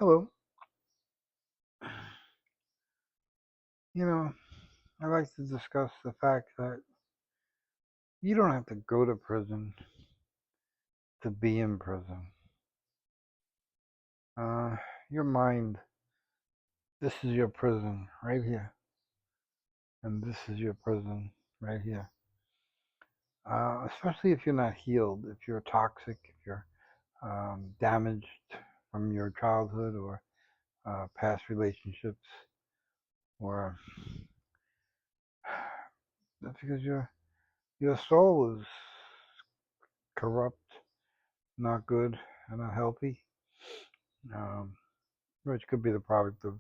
Hello. You know, I'd like to discuss the fact that you don't have to go to prison to be in prison. Uh, your mind, this is your prison right here, and this is your prison right here. Especially if you're not healed, if you're toxic, if you're damaged from your childhood or past relationships, or that's because your soul is corrupt, not good, and not healthy. Um, which could be the product of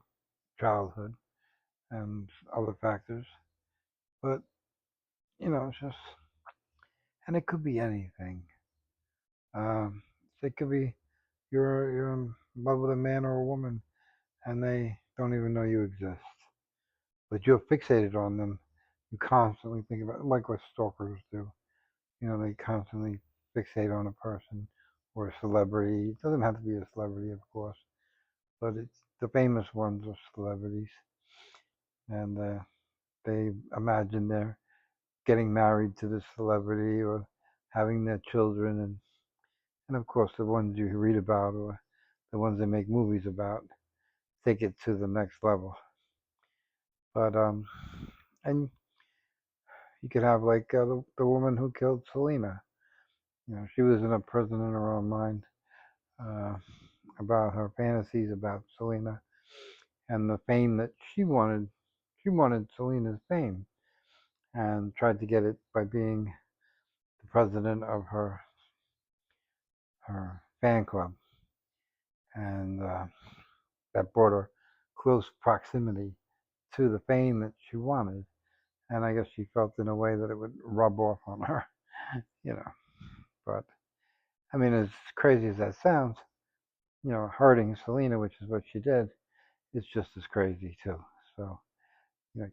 childhood and other factors. But, it's just, and it could be anything. Um, it could be you're in love with a man or a woman and they don't even know you exist, but you're fixated on them. You constantly think about, like what stalkers do. They constantly fixate on a person or a celebrity. It doesn't have to be a celebrity, of course, but it's the famous ones are celebrities, and they imagine they're getting married to this celebrity or having their children, and of course the ones you read about or the ones they make movies about take it to the next level. But and you could have like the woman who killed Selena. She was in a prison in her own mind, uh, about her fantasies about Selena and the fame that she wanted. She wanted Selena's fame and tried to get it by being the president of her fan club, and that brought her close proximity to the fame that she wanted. And I guess she felt in a way that it would rub off on her, you know. But I mean, as crazy as that sounds, hurting Selena, which is what she did, is just as crazy too. So,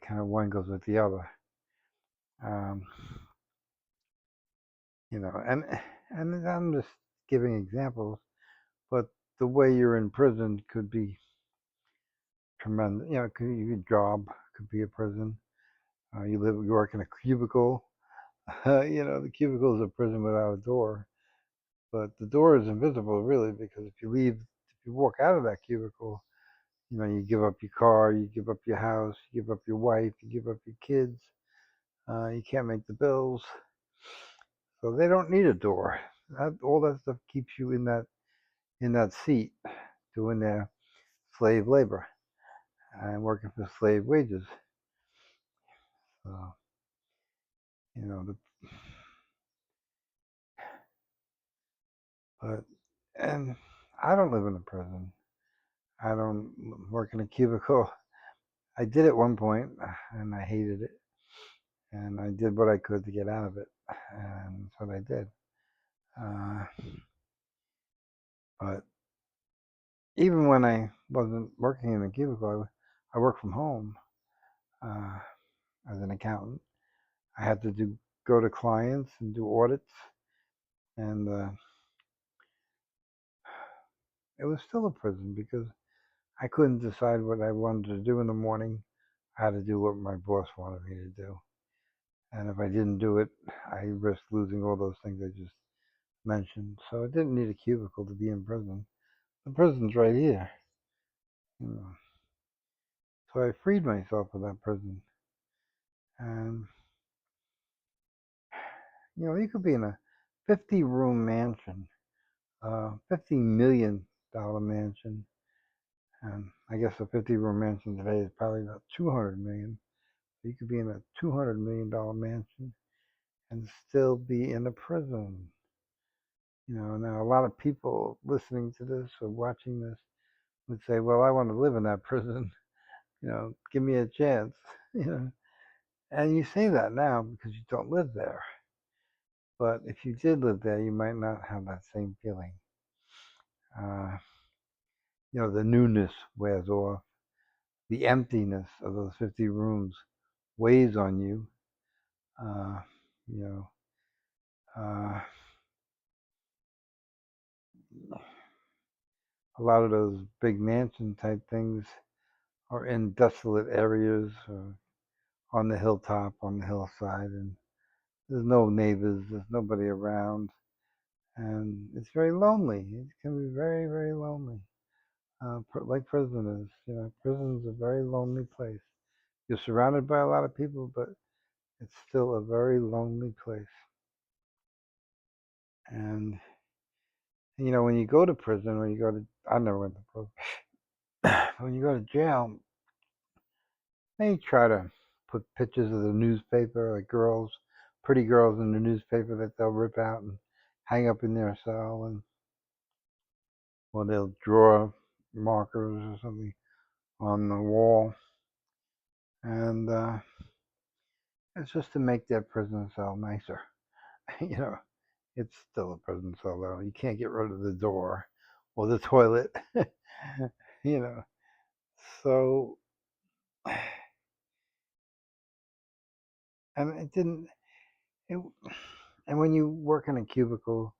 kind of one goes with the other. Um, and I'm just giving examples, but the way you're in prison could be tremendous. Your job could be a prison. You work in a cubicle. The cubicle is a prison without a door, but the door is invisible, really, because if you walk out of that cubicle, you give up your car, you give up your house, you give up your wife, you give up your kids. You can't make the bills, so they don't need a door. All that stuff keeps you in that seat, doing their slave labor and working for slave wages. So, you know, the, but and I don't live in a prison. I don't work in a cubicle. I did at one point, and I hated it, and I did what I could to get out of it, and that's what I did. Uh, but even when I wasn't working in a cubicle, I worked from home uh, as an accountant. I had to go to clients and do audits, and it was still a prison because I couldn't decide what I wanted to do in the morning. I had to do what my boss wanted me to do. And if I didn't do it, I risked losing all those things I just mentioned. So I didn't need a cubicle to be in prison. The prison's right here. You know. So I freed myself of that prison. And, you could be in a 50-room mansion, $50 million mansion. And I guess a 50-room mansion today is probably about 200 million. So you could be in a $200 million mansion and still be in a prison. Now a lot of people listening to this or watching this would say, "Well, I want to live in that prison. Give me a chance." You know, and you say that now because you don't live there. But if you did live there, you might not have that same feeling. Uh, the newness wears off. The emptiness of those 50 rooms weighs on you. Uh, you know, uh, a lot of those big mansion type things are in desolate areas or on the hilltop, on the hillside, and there's no neighbors, there's nobody around, and it's very lonely. It can be very, very lonely. Like prison is. Prison's a very lonely place. You're surrounded by a lot of people, but it's still a very lonely place. And when you go to prison, when you go to, I never went to prison. When you go to jail, they try to put pictures of the newspaper, like girls, pretty girls in the newspaper that they'll rip out and hang up in their cell, and or they'll draw markers or something on the wall, and it's just to make their prison cell nicer. you know, it's still a prison cell though. You can't get rid of the door or the toilet. you know, so and it didn't. It, and when you work in a cubicle,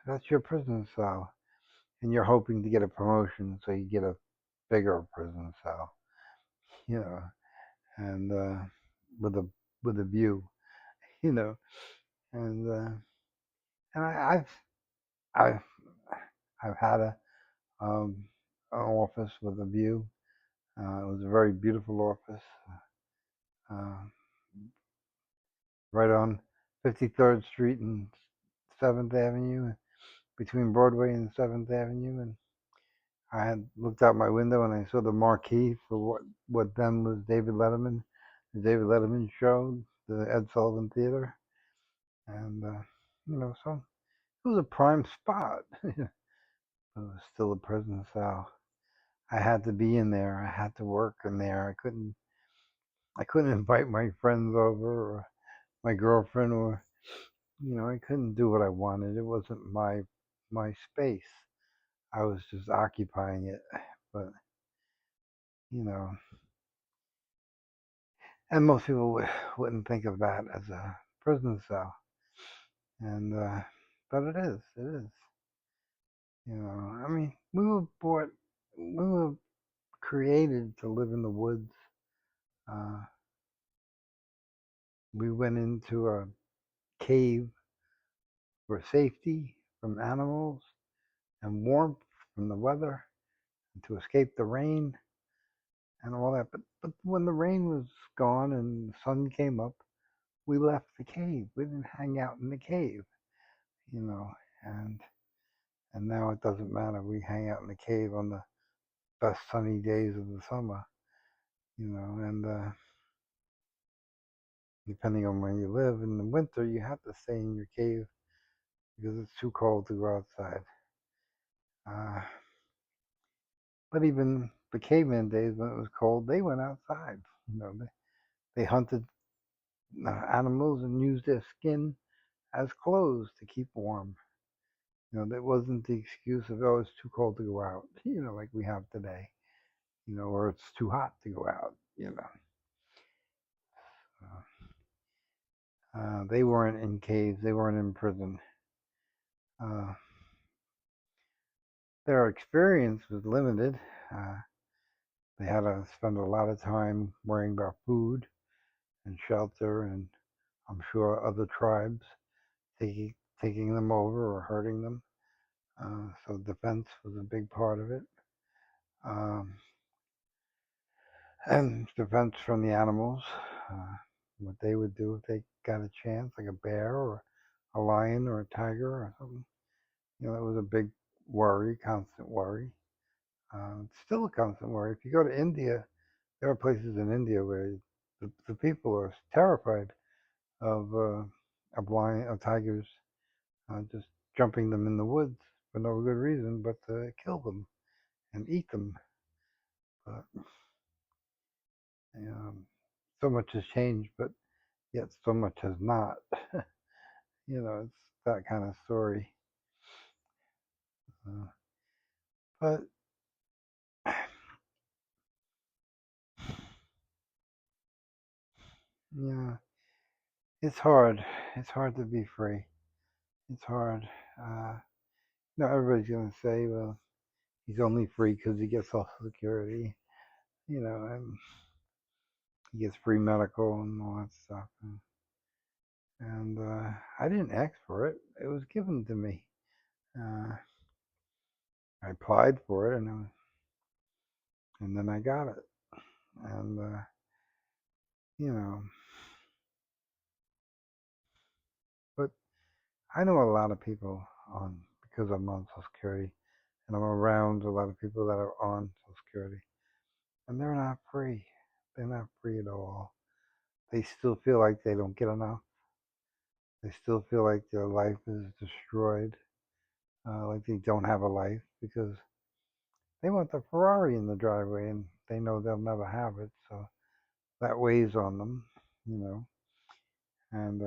that's your prison cell, and you're hoping to get a promotion, so you get a bigger prison cell, you know, and with a with a view, you know, and I've I've I've had um, an office with a view. It was a very beautiful office, uh, right on 53rd Street and 7th Avenue, between Broadway and 7th Avenue, and I had looked out my window and I saw the marquee for what then was David Letterman, the David Letterman show, the Ed Sullivan Theater, and so it was a prime spot. But it was still a prison cell. I had to be in there. I had to work in there. I couldn't invite my friends over or my girlfriend, or I couldn't do what I wanted. It wasn't my space. I was just occupying it. But you know, and most people wouldn't think of that as a prison cell, and but it is. It is. I mean, we were created to live in the woods. Uh, we went into a cave for safety from animals and warmth from the weather, and to escape the rain and all that. But when the rain was gone and the sun came up, we left the cave. We didn't hang out in the cave, you know. And now it doesn't matter. We hang out in the cave on the best sunny days of the summer, and depending on where you live, in the winter you have to stay in your cave because it's too cold to go outside. Uh, but even the caveman days when it was cold, they went outside. They hunted animals and used their skin as clothes to keep warm. That wasn't the excuse of, oh, it's too cold to go out, like we have today, or it's too hot to go out. They weren't in caves, they weren't in prison. Uh, their experience was limited. Uh, they had to spend a lot of time worrying about food and shelter, and I'm sure other tribes taking them over or hurting them. So defense was a big part of it. Um, and defense from the animals, uh, what they would do if they got a chance, like a bear or a lion or a tiger or something. That was a big worry, constant worry. It's still a constant worry. If you go to India, there are places in India where the people are terrified of tigers, just jumping them in the woods for no good reason but to kill them and eat them. But so much has changed, but yet so much has not. It's that kind of story. Uh, but yeah, it's hard. It's hard to be free. It's hard. Everybody's gonna say, well, he's only free because he gets Social Security, and he gets free medical and all that stuff. And I didn't ask for it; it was given to me. Uh, I applied for it, and then I got it. And you know, but I know a lot of people on because I'm on Social Security, and I'm around a lot of people that are on Social Security, and they're not free. They're not free at all. They still feel like they don't get enough. They still feel like their life is destroyed, like they don't have a life because they want the Ferrari in the driveway and they know they'll never have it. So that weighs on them, you know. And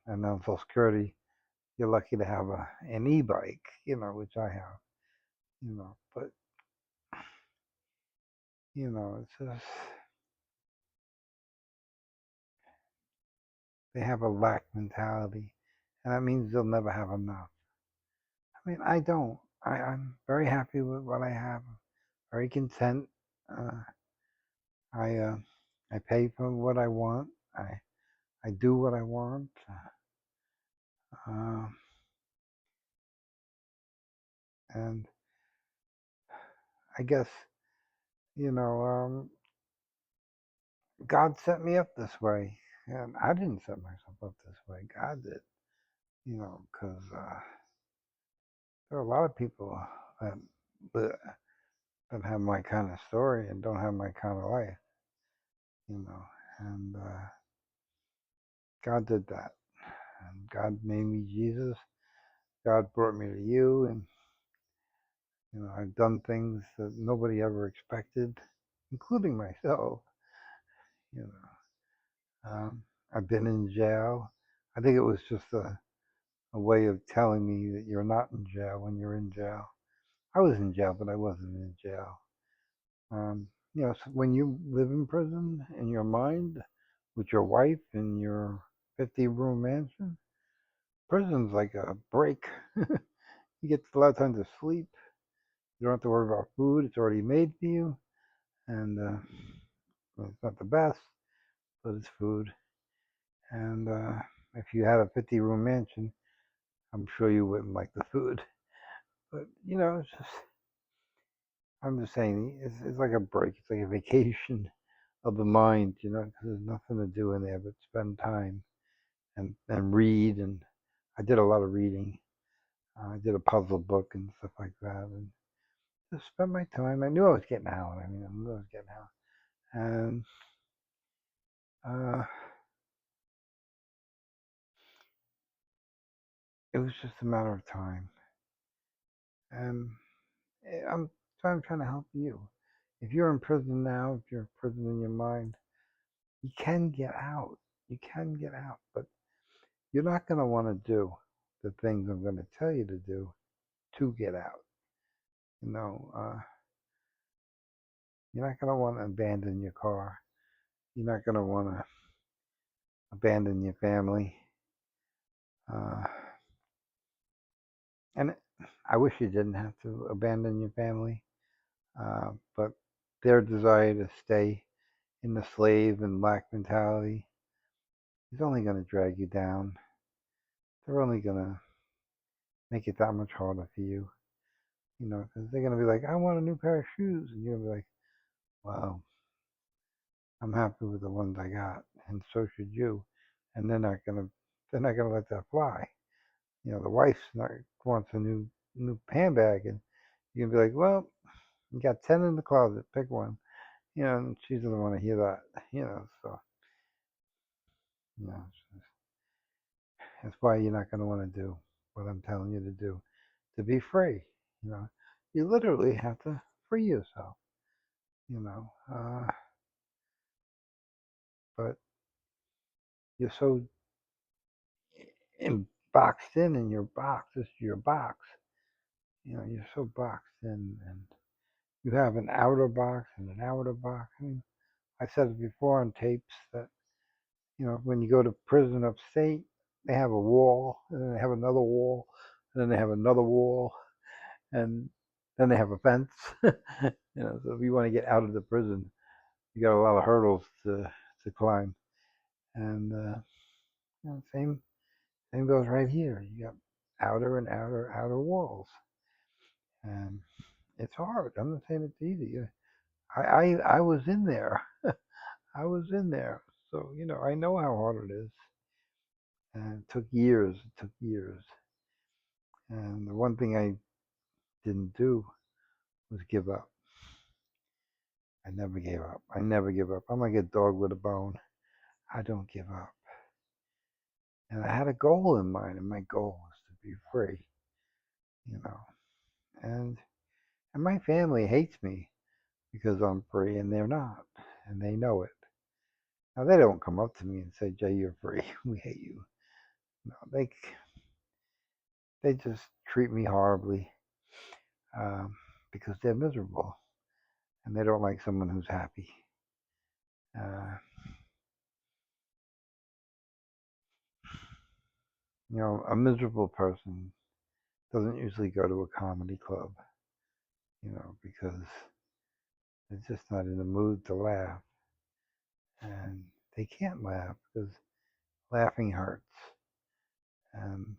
and on Social Security, you're lucky to have an e-bike, which I have, But it's just they have a lack mentality, and that means they'll never have enough. I mean, I don't. I'm very happy with what I have. Very content. Uh, I pay for what I want. I do what I want. Uh, and I guess God set me up this way, and I didn't set myself up this way. God did. Because there are a lot of people that that that have my kind of story and don't have my kind of life. And God did that. And God made me Jesus. God brought me to you, and I've done things that nobody ever expected, including myself. You I've been in jail. I think it was just a way of telling me that you're not in jail when you're in jail. I was in jail, but I wasn't in jail. So when you live in prison in your mind with your wife in your 50-room mansion, prison's like a break. You get a lot of time to sleep. You don't have to worry about food. It's already made for you. And well, it's not the best, but it's food. And if you had a 50-room mansion, I'm sure you wouldn't like the food. But, it's just, I'm just saying, it's like a break. It's like a vacation of the mind, because there's nothing to do in there but spend time and read. And I did a lot of reading. I did a puzzle book and stuff like that. And just spent my time. I knew I was getting out. I knew I was getting out. And uh, it was just a matter of time. And I'm trying to help you. If you're in prison now, if you're in prison in your mind, you can get out. You can get out, but you're not going to want to do the things I'm going to tell you to do to get out. You're not going to want to abandon your car. You're not going to want to abandon your family. Uh, and I wish you didn't have to abandon your family, but their desire to stay in the slave and lack mentality is only going to drag you down. They're only going to make it that much harder for you, because they're going to be like, I want a new pair of shoes. And you're going to be like, well, I'm happy with the ones I got, and so should you. And they're not gonna let that fly. The wife's not wants a new handbag, and you're gonna be like, well, you got 10 in the closet, pick one. And she doesn't want to hear that. So you know, that's why you're not gonna want to do what I'm telling you to do to be free. You know, you literally have to free yourself. You know, uh, but you're so boxed in your box. This is your box. You're so boxed in, and you have an outer box and an outer box. I mean, I said it before on tapes that when you go to prison upstate, they have a wall, and then they have another wall, and then they have another wall, and Then they have a fence. So if you want to get out of the prison, you got a lot of hurdles to climb. And same goes right here. You got outer and outer walls, and it's hard. I'm not saying it's easy. I was in there. I was in there, so I know how hard it is. And it took years. It took years. And the one thing I didn't do was give up. I never gave up. I never give up. I'm like a dog with a bone. I don't give up. And I had a goal in mind, and my goal was to be free. You know, and my family hates me because I'm free, and they're not, and they know it. Now they don't come up to me and say, "Jay, you're free. We hate you." No, they just treat me horribly um, because they're miserable and they don't like someone who's happy. Uh, a miserable person doesn't usually go to a comedy club, because they're just not in the mood to laugh, and they can't laugh because laughing hurts. And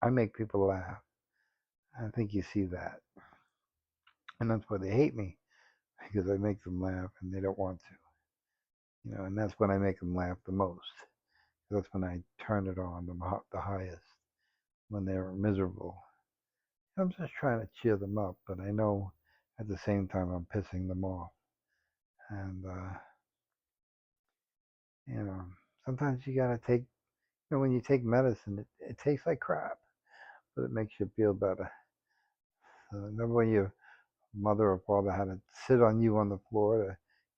I make people laugh. I think you see that, and that's why they hate me because I make them laugh and they don't want to. And that's when I make them laugh the most. That's when I turn it on the highest, when they're miserable. I'm just trying to cheer them up, but I know at the same time I'm pissing them off. And, you know, sometimes you gotta take, when you take medicine, it tastes like crap, but it makes you feel better. Remember when your mother or father had to sit on you on the floor to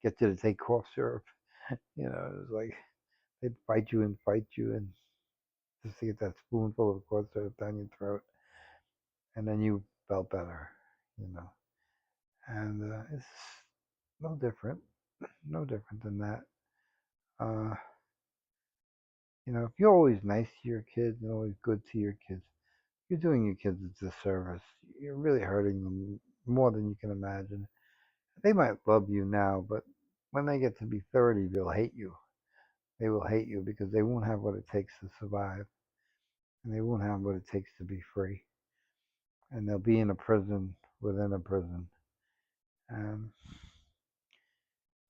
get you to take cough syrup? It was like they'd fight you, and just to get that spoonful of cough syrup down your throat, and then you felt better, you know. And it's no different, no different than that. Uh, if you're always nice to your kids and always good to your kids, you're doing your kids a disservice. You're really hurting them more than you can imagine. They might love you now, but when they get to be 30, they'll hate you. They will hate you because they won't have what it takes to survive, and they won't have what it takes to be free. And they'll be in a prison within a prison. And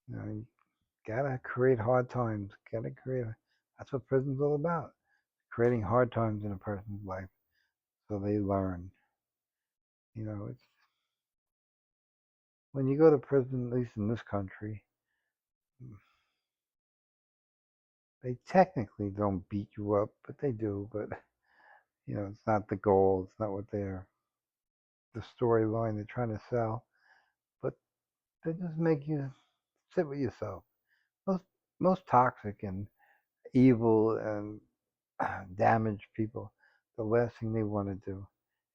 you gotta create hard times. That's what prison's all about. Creating hard times in a person's life so they learn. It's when you go to prison, at least in this country, they technically don't beat you up, but they do. But it's not the goal. It's not what the storyline they're trying to sell. But they just make you sit with yourself. Most most toxic and evil and damaged people, the last thing they want to do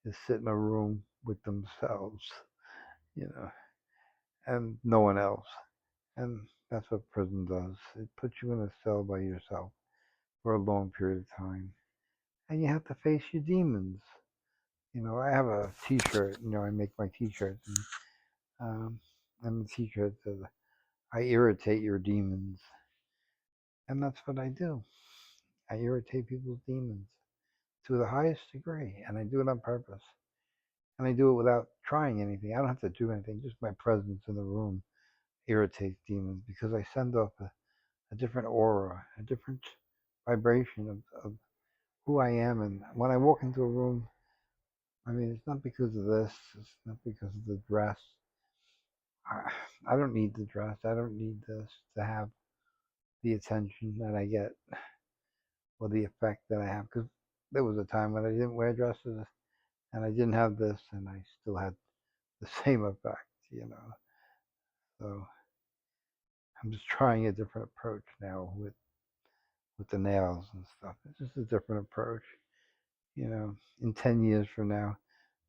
is sit in a room with themselves, you know, and no one else. And that's what prison does. It puts you in a cell by yourself for a long period of time. And you have to face your demons. I have a T-shirt. I make my T-shirts, and the T-shirt says, "I irritate your demons," and that's what I do. I irritate people's demons to the highest degree, and I do it on purpose. And I do it without trying anything. I don't have to do anything. Just my presence in the room irritates demons because I send off a different aura, a different vibration of who I am. And when I walk into a room, I mean, it's not because of this. It's not because of the dress. I don't need the dress. I don't need this to have the attention that I get or the effect that I have. Because there was a time when I didn't wear dresses and I didn't have this, and I still had the same effect. So I'm just trying a different approach now with the nails and stuff. It's just a different approach. In 10 years from now,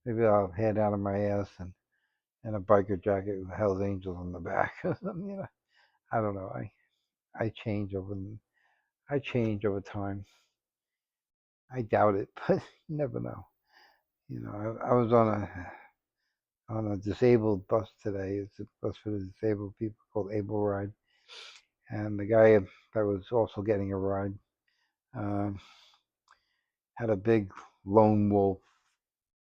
maybe I'll have hair down on my ass and a biker jacket with Hell's Angels on the back or something. I don't know. I change over time. I doubt it, but you never know. I was on on a disabled bus today. It's a bus for the disabled people called Able Ride. And the guy that was also getting a ride um, had a big lone wolf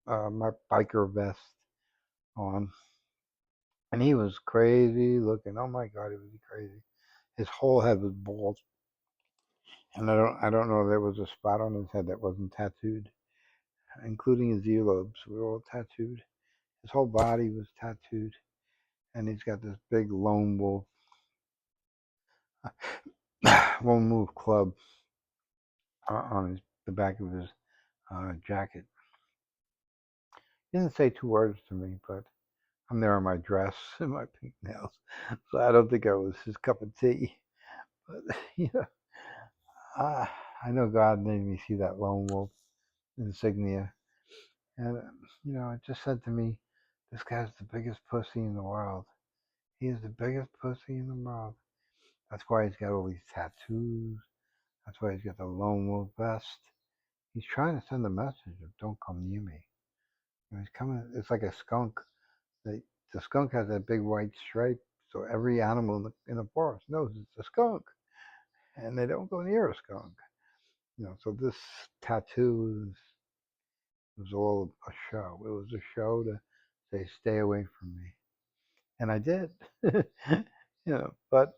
biker vest on. And he was crazy looking. Oh my God, he was crazy. His whole head was bald. And I don't know if there was a spot on his head that wasn't tattooed, including his earlobes were all tattooed. His whole body was tattooed. And he's got this big lone wolf, lone wolf club on the back of his jacket. He didn't say two words to me, but I'm there in my dress and my pink nails, so I don't think I was his cup of tea. But you know, uh, I know God made me see that lone wolf insignia, and it just said to me, "This guy's the biggest pussy in the world. He is the biggest pussy in the world. That's why he's got all these tattoos. That's why he's got the lone wolf vest. He's trying to send a message of don't come near me. He's coming. It's like a skunk. They, the skunk has that big white stripe, so every animal in the forest knows it's a skunk, and they don't go near a skunk. So this tattoo was all a show. It was a show to say, stay away from me, and I did. But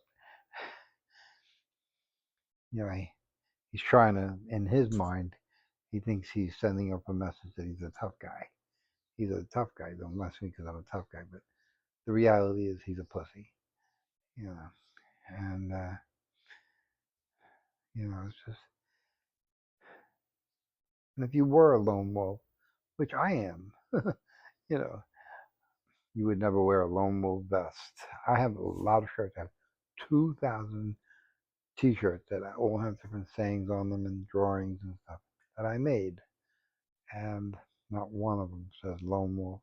he's trying to, in his mind, he thinks he's sending up a message that he's a tough guy. He's a tough guy. Don't mess with me because I'm a tough guy. But the reality is he's a pussy. You know, and it's just. And if you were a lone wolf, which I am, you know, you would never wear a lone wolf vest. I have a lot of shirts. I have 2,000 T-shirts that all have different sayings on them and drawings and stuff that I made, and not one of them says lone wolf.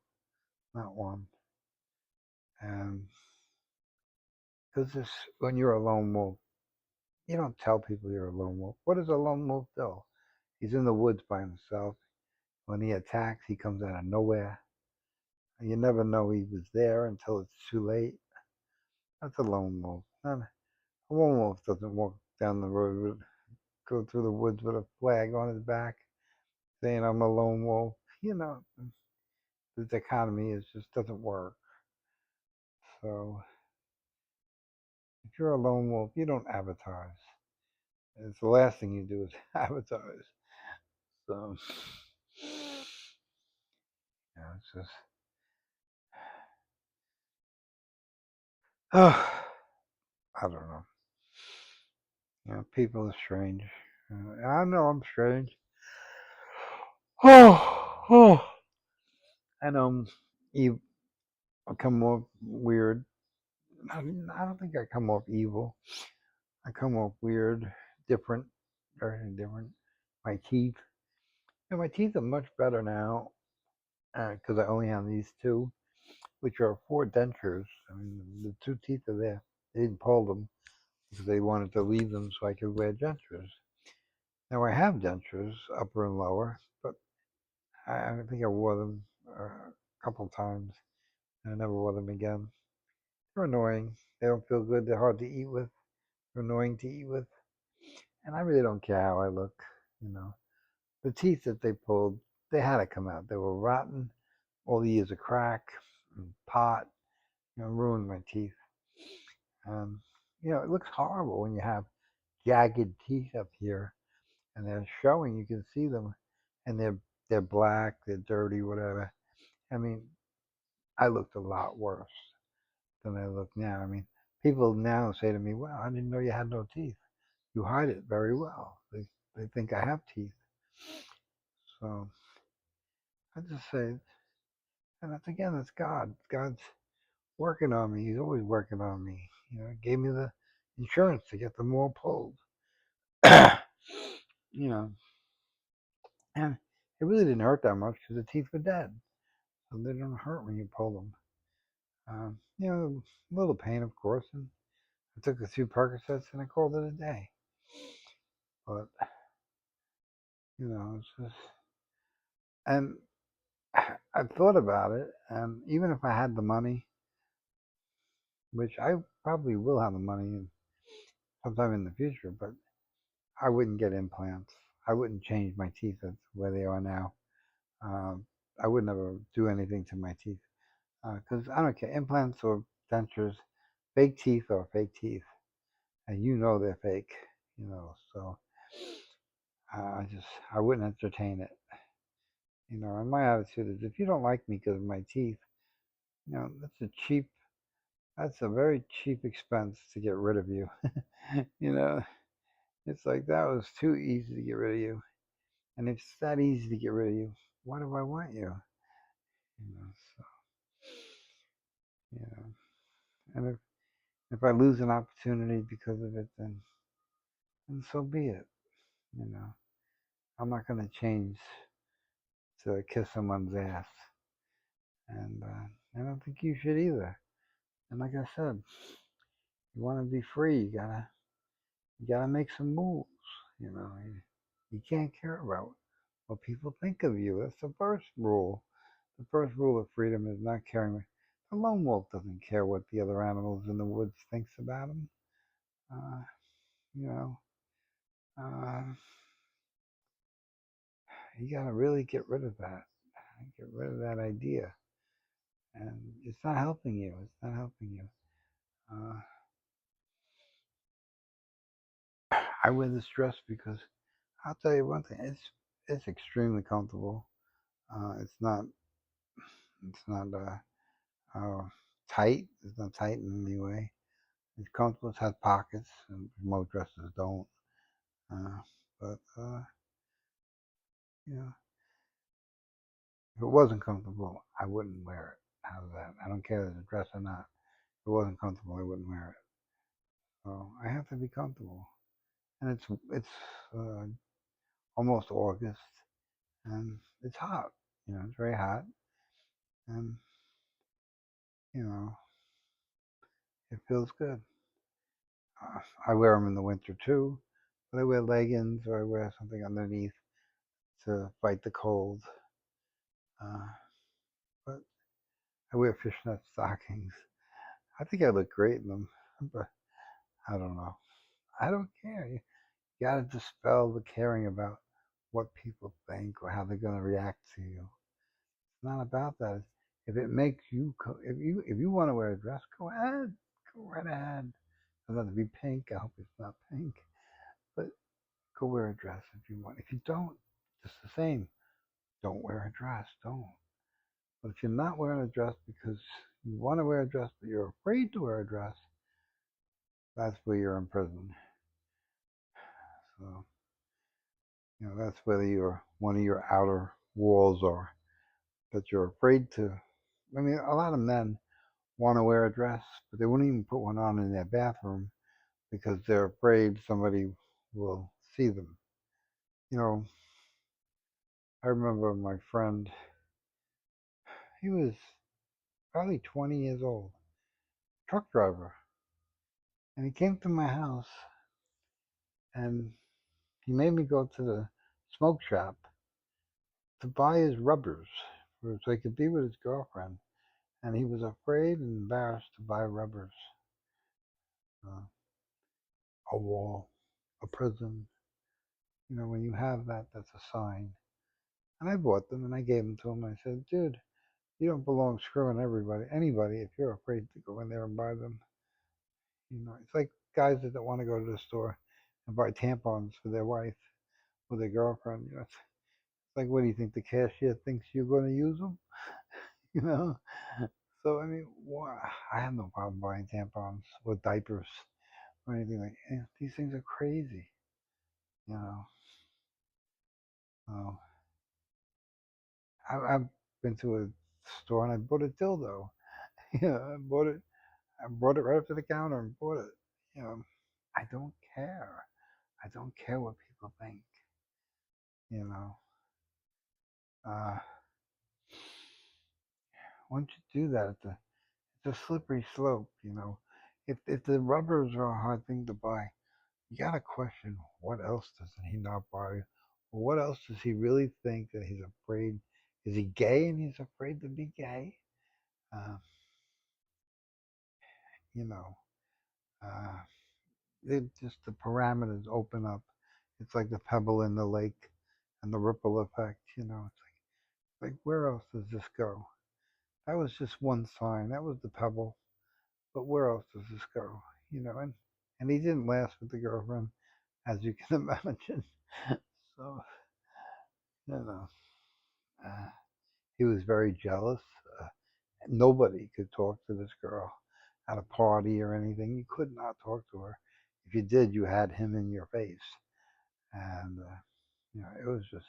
Not one. And because this, when you're a lone wolf, you don't tell people you're a lone wolf. What does a lone wolf do? He's in the woods by himself. When he attacks, he comes out of nowhere. You never know he was there until it's too late. That's a lone wolf. A lone wolf doesn't walk down the road, go through the woods with a flag on his back, saying I'm a lone wolf. This economy just doesn't work. So if you're a lone wolf, you don't advertise. It's the last thing you do is advertise. So it's just oh, I don't know. People are strange. And I know I'm strange. Oh. And you I come off weird. I don't think I come off evil. I come off weird, different, very different. My teeth, my teeth are much better now because I only have these two, which are 4 dentures. I mean, the 2 teeth are there. They didn't pull them because they wanted to leave them so I could wear dentures. Now I have dentures, upper and lower, but I think I wore them a couple times and I never wore them again. They're annoying. They don't feel good. They're hard to eat with. They're annoying to eat with. And I really don't care how I look. You know, the teeth that they pulled, they had to come out. They were rotten. All the years of crack and pot, ruined my teeth. Um, it looks horrible when you have jagged teeth up here, and they're showing. You can see them, and they're black, they're dirty, whatever. I mean, I looked a lot worse than I look now. I mean, people now say to me, "Wow, I didn't know you had no teeth. You hide it very well." They think I have teeth. So I just say, and that's again, it's God. God's working on me. He's always working on me. Gave me the insurance to get them all pulled. you know, and it really didn't hurt that much because the teeth were dead, so they don't hurt when you pull them. A little pain, of course, and I took a few Percocets and I called it a day. But it's just, and I've thought about it, and even if I had the money, which I probably will have the money sometime in the future, but I wouldn't get implants. I wouldn't change my teeth that's where they are now. Um, I would never do anything to my teeth because I don't care. Implants or dentures, fake teeth are fake teeth, and you know they're fake. So I wouldn't entertain it. And my attitude is if you don't like me because of my teeth, that's a very cheap expense to get rid of you. you know, it's like that was too easy to get rid of you. And if it's that easy to get rid of you, why do I want you? So, you know, and if I lose an opportunity because of it, then so be it. You know, I'm not going to change to kiss someone's ass. And I don't think you should either. And like I said, you want to be free, you gotta make some moves. You can't care about what people think of you. That's the first rule. The first rule of freedom is not caring. The lone wolf doesn't care what the other animals in the woods thinks about him. Uh, you know, uh, you gotta really get rid of that. Get rid of that idea, and it's not helping you. It's not helping you. Uh, I wear this dress because I'll tell you one thing. It's extremely comfortable. It's not tight. It's not tight in any way. It's comfortable. It has pockets, and most dresses don't. Uh, but you know, if it wasn't comfortable, I wouldn't wear it. How's that? I don't care if it's a dress or not. If it wasn't comfortable, I wouldn't wear it. So I have to be comfortable, and it's uh, almost August, and it's hot. It's very hot, and you know, it feels good. I wear them in the winter too, but I wear leggings or I wear something underneath to fight the cold. Uh, but I wear fishnet stockings. I think I look great in them, but I don't know. I don't care. You gotta dispel the caring about what people think or how they're gonna react to you. It's not about that. If it makes you, if you want to wear a dress, go ahead, go right ahead. It doesn't have to be pink. I hope it's not pink, but go wear a dress if you want. If you don't, it's the same. Don't wear a dress. Don't. But if you're not wearing a dress because you want to wear a dress but you're afraid to wear a dress, that's where you're in prison. So, that's whether one of your outer walls are that you're afraid to. I mean, a lot of men want to wear a dress, but they won't even put one on in their bathroom because they're afraid somebody will see them. You know, I remember my friend, he was probably 20 years old, truck driver, and he came to my house and he made me go to the smoke shop to buy his rubbers so he could be with his girlfriend. And he was afraid and embarrassed to buy rubbers. Uh, a wall, a prison. When you have that, that's a sign. And I bought them and I gave them to him. I said, dude, you don't belong screwing anybody, if you're afraid to go in there and buy them. It's like guys that don't want to go to the store and buy tampons for their wife or their girlfriend. It's like, what do you think? The cashier thinks you're going to use them? you know? So, I mean, I have no problem buying tampons or diapers or anything like that. These things are crazy, you know. Oh, I've been to a store and I bought a dildo. I bought it. I brought it right up to the counter and bought it. You know, I don't care. I don't care what people think. You know, uh, once you do that, it's a slippery slope. If the rubbers are a hard thing to buy, you gotta question what else does he not buy, or what else does he really think that he's afraid is he gay and he's afraid to be gay? Uh, you know, uh, it just the parameters open up. It's like the pebble in the lake and the ripple effect. It's like where else does this go? That was just one sign. That was the pebble. But where else does this go? And he didn't last with the girlfriend, as you can imagine. So, you know, uh, he was very jealous. Uh, Nobody could talk to this girl at a party or anything. You could not talk to her. If you did, you had him in your face. And, it was just,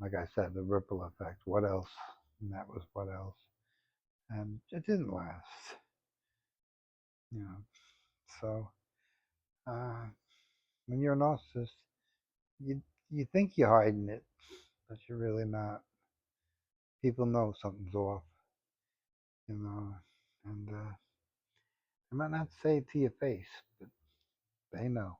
like I said, the ripple effect. What else? And that was what else. And it didn't last, you know. So, uh, when you're a narcissist, you think you're hiding it, but you're really not. People know something's off, you know, and they might not say it to your face, but they know.